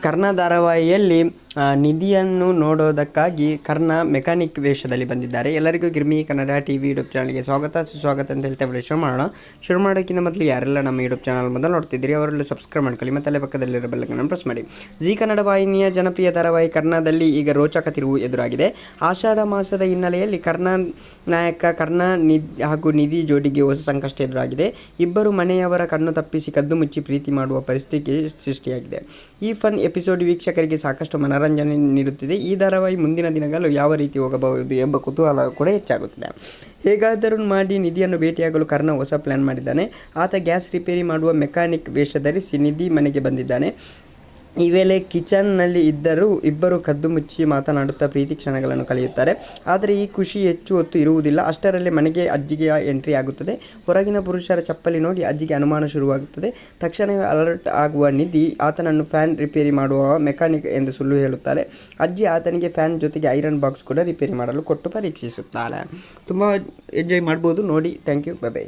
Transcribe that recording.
ಕರ್ಣ ಧಾರಾವಾಹಿಯಲ್ಲಿ ನಿಧಿಯನ್ನು ನೋಡೋದಕ್ಕಾಗಿ ಕರ್ಣ ಮೆಕ್ಯಾನಿಕ್ ವೇಷದಲ್ಲಿ ಬಂದಿದ್ದಾರೆ. ಎಲ್ಲರಿಗೂ ಗಿರ್ಮಿ ಕನ್ನಡ ಟಿವಿ ಯೂಟ್ಯೂಬ್ ಚಾನಲ್ಗೆ ಸುಸ್ವಾಗತ ಅಂತ ಹೇಳ್ತಾ ಶುರು ಮಾಡೋಕ್ಕಿಂತ ಮೊದಲು ಯಾರೆಲ್ಲ ನಮ್ಮ ಯೂಟ್ಯೂಬ್ ಚಾನಲ್ ಮೊದಲು ನೋಡ್ತಿದ್ದೀರಿ ಅವರೆಲ್ಲ ಸಬ್ಸ್ಕ್ರೈಬ್ ಮಾಡ್ಕೊಳ್ಳಿ ಮತ್ತು ಅಲ್ಲೇ ಪಕ್ಕದಲ್ಲಿರೋ ಬೆಲ್ಲನ್ನು ಪ್ರೆಸ್ ಮಾಡಿ. ಜಿ ಕನ್ನಡ ವಾಹಿನಿಯ ಜನಪ್ರಿಯ ಧಾರಾವಾಹಿ ಕರ್ಣದಲ್ಲಿ ಈಗ ರೋಚಕ ತಿರುವು ಎದುರಾಗಿದೆ. ಆಷಾಢ ಮಾಸದ ಹಿನ್ನೆಲೆಯಲ್ಲಿ ನಾಯಕ ಕರ್ಣ ಹಾಗೂ ನಿಧಿ ಜೋಡಿಗೆ ಹೊಸ ಸಂಕಷ್ಟ ಎದುರಾಗಿದೆ. ಇಬ್ಬರು ಮನೆಯವರ ಕಣ್ಣು ತಪ್ಪಿಸಿ ಕದ್ದು ಮುಚ್ಚಿ ಪ್ರೀತಿ ಮಾಡುವ ಪರಿಸ್ಥಿತಿ ಸೃಷ್ಟಿಯಾಗಿದೆ. ಈ ಫನ್ ಎಪಿಸೋಡ್ ವೀಕ್ಷಕರಿಗೆ ಸಾಕಷ್ಟು ಮನರಂಜನೆ ನೀಡುತ್ತಿದೆ. ಈ ಧಾರಾವಾಹಿ ಮುಂದಿನ ದಿನಗಳು ಯಾವ ರೀತಿ ಹೋಗಬಹುದು ಎಂಬ ಕುತೂಹಲ ಕೂಡ ಹೆಚ್ಚಾಗುತ್ತಿದೆ. ಹೇಗಾದರೂ ಮಾಡಿ ನಿಧಿಯನ್ನು ಭೇಟಿಯಾಗಲು ಕರ್ಣ ಹೊಸ ಪ್ಲಾನ್ ಮಾಡಿದ್ದಾನೆ. ಆತ ಗ್ಯಾಸ್ ರಿಪೇರಿ ಮಾಡುವ ಮೆಕ್ಯಾನಿಕ್ ವೇಷ ಧರಿಸಿ ನಿಧಿ ಮನೆಗೆ ಬಂದಿದ್ದಾನೆ. ಈ ವೇಳೆ ಕಿಚನ್ನಲ್ಲಿ ಇಬ್ಬರು ಕದ್ದು ಮುಚ್ಚಿ ಮಾತನಾಡುತ್ತಾ ಪ್ರೀತಿ ಕ್ಷಣಗಳನ್ನು ಕಳೆಯುತ್ತಾರೆ. ಆದರೆ ಈ ಖುಷಿ ಹೆಚ್ಚು ಹೊತ್ತು ಇರುವುದಿಲ್ಲ. ಅಷ್ಟರಲ್ಲಿ ಮನೆಗೆ ಅಜ್ಜಿಗೆ ಎಂಟ್ರಿ ಆಗುತ್ತದೆ. ಹೊರಗಿನ ಪುರುಷರ ಚಪ್ಪಲಿ ನೋಡಿ ಅಜ್ಜಿಗೆ ಅನುಮಾನ ಶುರುವಾಗುತ್ತದೆ. ತಕ್ಷಣವೇ ಅಲರ್ಟ್ ಆಗುವ ನಿಧಿ ಆತನನ್ನು ಫ್ಯಾನ್ ರಿಪೇರಿ ಮಾಡುವ ಮೆಕ್ಯಾನಿಕ್ ಎಂದು ಸುಳ್ಳು ಹೇಳುತ್ತಾರೆ. ಅಜ್ಜಿ ಆತನಿಗೆ ಫ್ಯಾನ್ ಜೊತೆಗೆ ಐರನ್ ಬಾಕ್ಸ್ ಕೂಡ ರಿಪೇರಿ ಮಾಡಲು ಕೊಟ್ಟು ಪರೀಕ್ಷಿಸುತ್ತಾರೆ. ತುಂಬ ಎಂಜಾಯ್ ಮಾಡ್ಬೋದು ನೋಡಿ. Thank you, bye by.